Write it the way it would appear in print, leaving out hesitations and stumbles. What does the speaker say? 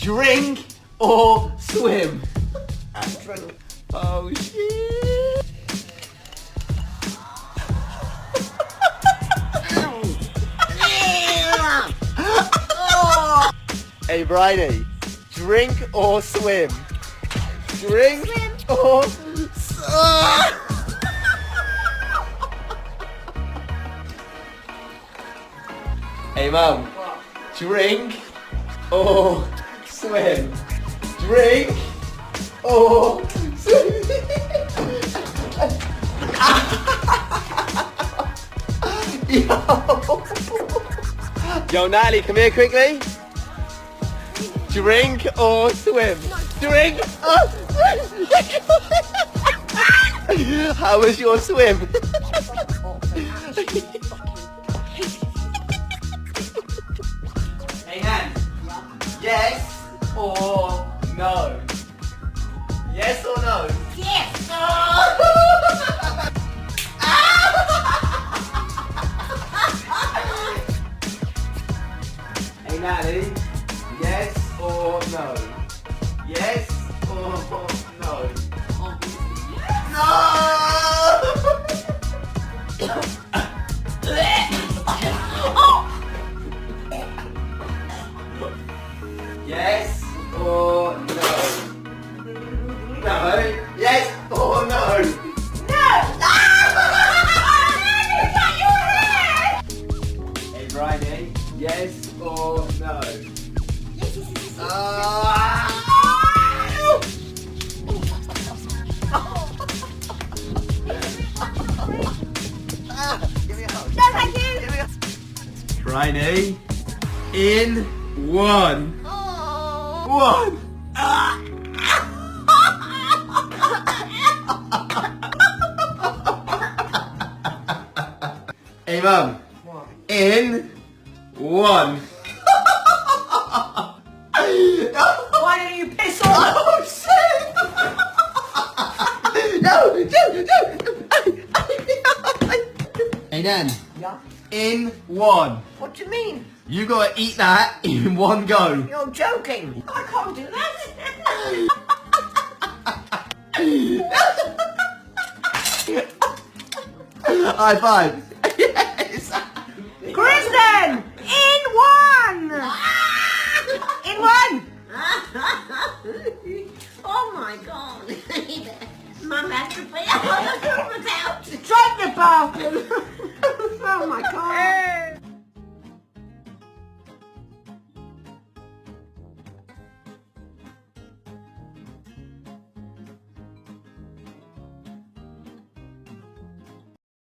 Drink or swim? Drink. Oh shit. Hey Bridie, drink or swim? Drink or Hey Mum, drink or swim? Drink or swim? Yo Natalie, come here quickly. Drink or swim? Drink or swim? How was your swim? Hey Nan, yes or no? Yes or no? Yes. Hey Natalie, yes or no? Yes or no? No! Yes or no? No. Yes or no? Hey Bridie, yes or no? Give me a hug. No, thank you. Give me a... Bridie, in one. One. Hey Mum, What? in one. Why don't you piss off? Oh shit! No! Hey Dan, Yeah. in one. What do you mean? You gotta eat that in one go. You're joking. I can't do that. High five. Yes. Kristen! In one! In one! Oh my god. Mum has to pay all the out. Drop the bathroom! Oh my god!